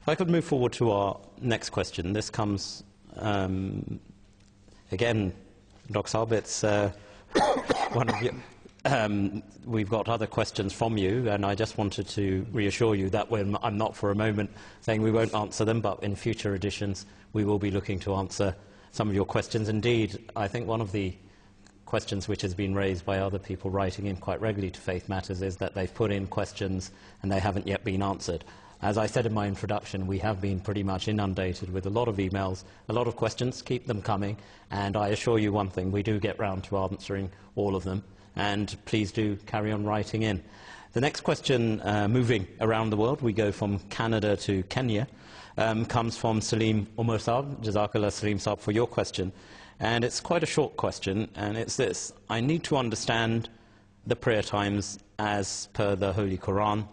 If I could move forward to our next question. This comes, again, Dr. Saab, it's one of you. We've got other questions from you, and I just wanted to reassure you that I'm not for a moment saying we won't answer them, but in future editions we will be looking to answer some of your questions. Indeed, I think one of the questions which has been raised by other people writing in quite regularly to Faith Matters is that they've put in questions and they haven't yet been answered. As I said in my introduction, we have been pretty much inundated with a lot of emails, a lot of questions. Keep them coming, and I assure you one thing, we do get round to answering all of them, and please do carry on writing in. The next question, moving around the world, we go from Canada to Kenya, comes from Salim Umar Saab. Jazakallah Salim Saab for your question. And it's quite a short question, and it's this: I need to understand the prayer times as per the Holy Quran.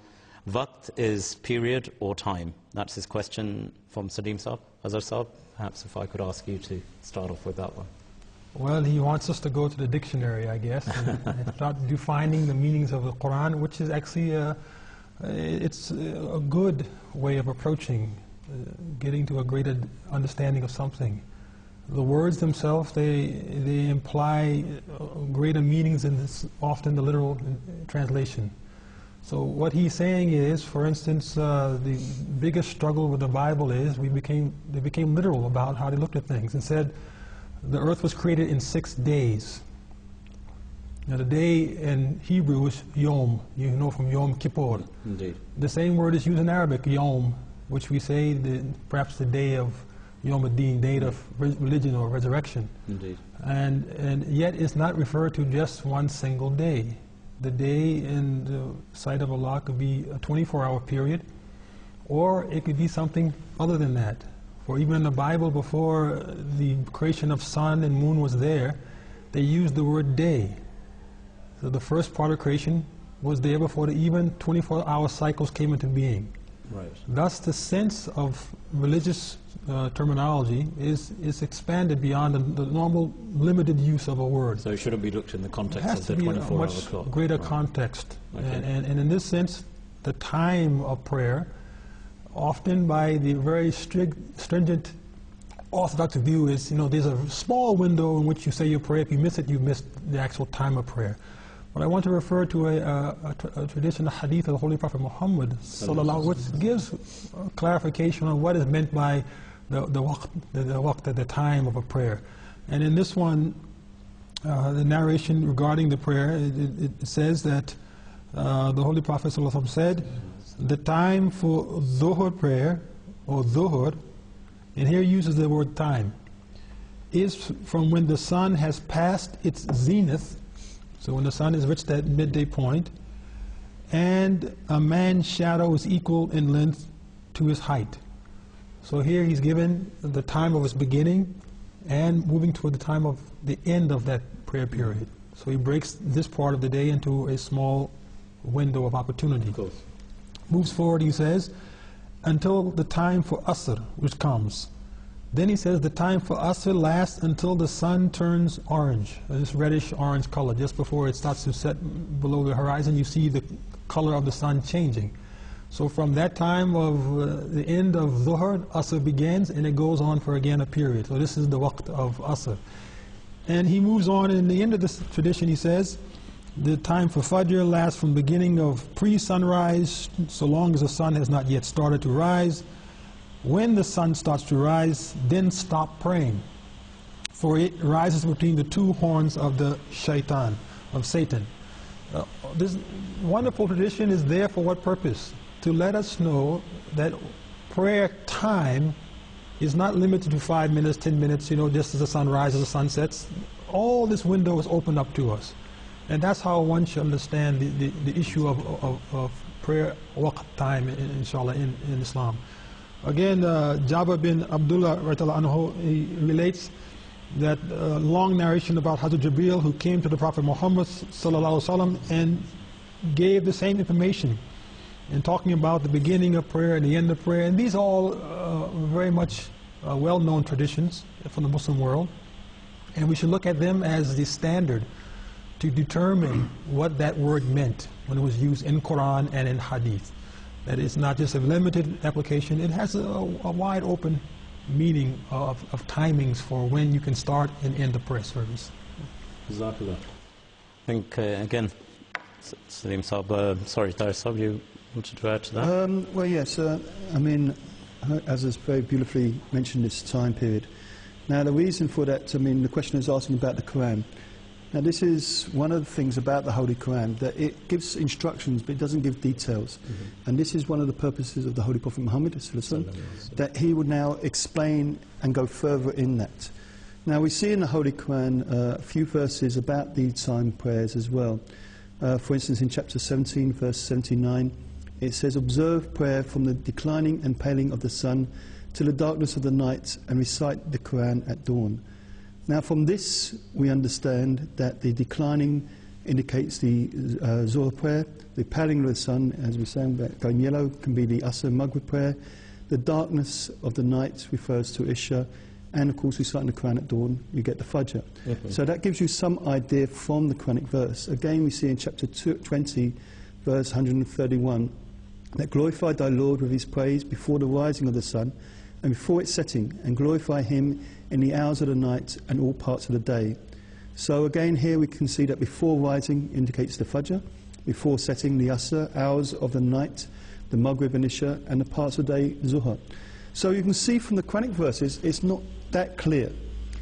Waqt is period or time. That's his question from Salim Saab. Azhar Saab, perhaps if I could ask you to start off with that one. Well, he wants us to go to the dictionary, I guess, and start defining the meanings of the Quran, which is actually it's a good way of approaching getting to a greater understanding of something. The words themselves, they imply greater meanings than often the literal translation. So what he's saying is, for instance, the biggest struggle with the Bible is they became literal about how they looked at things and said the earth was created in 6 days. Now the day in Hebrew is Yom, you know, from Yom Kippur. Indeed. The same word is used in Arabic, Yom, which we say perhaps the day of Yom ad-Din, day of religion or resurrection. Indeed. And yet it's not referred to just one single day. The day in the sight of Allah could be a 24-hour period, or it could be something other than that. For even in the Bible, before the creation of sun and moon was there, they used the word day. So the first part of creation was there before the even 24-hour cycles came into being. Right. Thus, the sense of religious terminology is expanded beyond the normal limited use of a word. So it shouldn't be looked in the context It has of to the be 24-hour a clock. much greater Right. context. Okay. And in this sense, the time of prayer, often by the very stringent orthodox view, is, there's a small window in which you say your prayer. If you miss it, you missed the actual time of prayer. But I want to refer to a tradition, a hadith of the Holy Prophet Mohammad, which gives clarification on what is meant by the waqt, the time of a prayer. And in this one, the narration regarding the prayer, it says that the Holy Prophet said, the time for dhuhr prayer, or dhuhr, and here uses the word time, is from when the sun has passed its zenith, so when the sun has reached that midday point, and a man's shadow is equal in length to his height. So here he's given the time of his beginning and moving toward the time of the end of that prayer period. So he breaks this part of the day into a small window of opportunity. Of course. Moves forward, he says, until the time for Asr, which comes. Then he says the time for Asr lasts until the sun turns orange, this reddish-orange color. Just before it starts to set below the horizon, you see the color of the sun changing. So from that time of the end of Dhuhr, Asr begins, and it goes on for again a period. So this is the waqt of Asr. And he moves on, and in the end of this tradition he says, the time for Fajr lasts from beginning of pre-sunrise, so long as the sun has not yet started to rise. When the sun starts to rise, then stop praying, for it rises between the two horns of the shaitan, of Satan. This wonderful tradition is there for what purpose? To let us know that prayer time is not limited to 5 minutes, 10 minutes, just as the sun rises, the sun sets. All this window is opened up to us. And that's how one should understand the issue of prayer, waqt time, inshallah, in Islam. Again, Jabir bin Abdullah anhu, he relates that long narration about Hazrat Jibreel, who came to the Prophet Muhammad and gave the same information in talking about the beginning of prayer and the end of prayer. And these are all very much well-known traditions from the Muslim world. And we should look at them as the standard to determine what that word meant when it was used in Quran and in Hadith. that it's not just a limited application, it has a wide open meaning of timings for when you can start and end the prayer service. Jazakallah. I think, again, Salim Saab, sorry, Dar Saab, you wanted to add to that? Well, yes, I mean, as is very beautifully mentioned, this time period. Now, the reason for that, I mean, the question is asking about the Quran. Now, this is one of the things about the Holy Quran, that it gives instructions, but it doesn't give details. And this is one of the purposes of the Holy Prophet Muhammad, that he would now explain and go further in that. Now, we see in the Holy Quran a few verses about the time prayers as well. For instance, in chapter 17, verse 79, it says, "Observe prayer from the declining and paling of the sun till the darkness of the night, and recite the Quran at dawn." Now, from this, we understand that the declining indicates the Zuhr prayer, the paling of the sun, as we're saying, going yellow, can be the Asr Maghrib prayer, the darkness of the night refers to Isha, and of course, reciting the Quran at dawn, you get the Fajr. So that gives you some idea from the Quranic verse. Again, we see in chapter 20, verse 131, that glorify thy Lord with his praise before the rising of the sun, and before its setting, and glorify him in the hours of the night and all parts of the day. So again here we can see that before rising indicates the Fajr, before setting the Asr, hours of the night, the Maghrib and Isha, and the parts of the day, Zuhr. So you can see from the Quranic verses it's not that clear.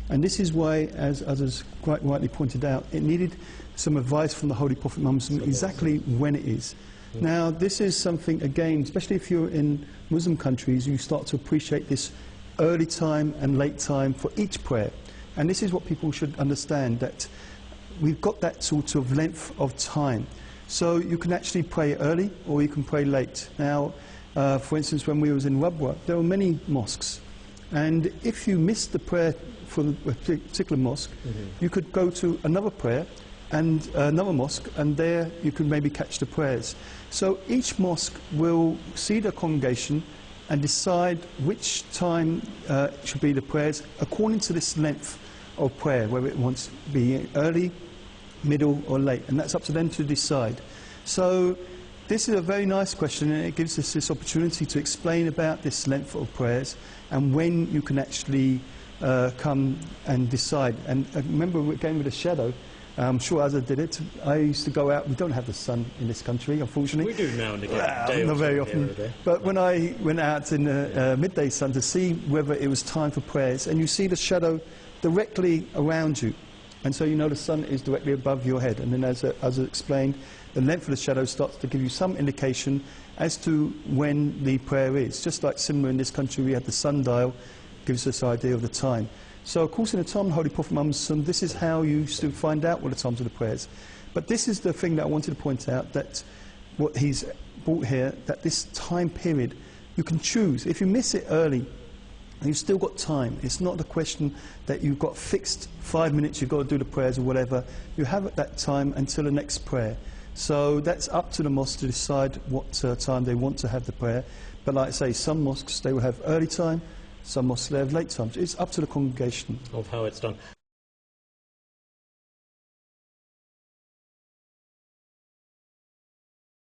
And this is why, as others quite rightly pointed out, it needed some advice from the Holy Prophet Muhammad exactly when it is. Now, this is something, again, especially if you're in Muslim countries, you start to appreciate this early time and late time for each prayer. And this is what people should understand, that we've got that sort of length of time. So you can actually pray early or you can pray late. Now, for instance, when we was in Rabwa, there were many mosques. And if you missed the prayer for a particular mosque, you could go to another prayer and another mosque, and there you could maybe catch the prayers. So each mosque will see the congregation and decide which time should be the prayers according to this length of prayer, whether it wants to be early, middle or late, and that's up to them to decide. So this is a very nice question, and it gives us this opportunity to explain about this length of prayers and when you can actually come and decide. And remember, again with the shadow, I'm sure Azza did it. I used to go out. We don't have the sun in this country, unfortunately. We do now and again. Not very often. But when I went out in the midday sun to see whether it was time for prayers, and you see the shadow directly around you, and so you know the sun is directly above your head. And then, as I explained, the length of the shadow starts to give you some indication as to when the prayer is. Just like similar in this country, we have the sundial, gives us an idea of the time. So, of course, in the time of the Holy Prophet Muhammad, this is how you used to find out what the times of the prayers. But this is the thing that I wanted to point out, that what he's brought here, that this time period, you can choose. If you miss it early, you've still got time. It's not the question that you've got fixed 5 minutes, you've got to do the prayers or whatever. You have that time until the next prayer. So that's up to the mosque to decide what time they want to have the prayer. But like I say, some mosques, they will have early time, some mosques, they have late times. It's up to the congregation. Of how it's done.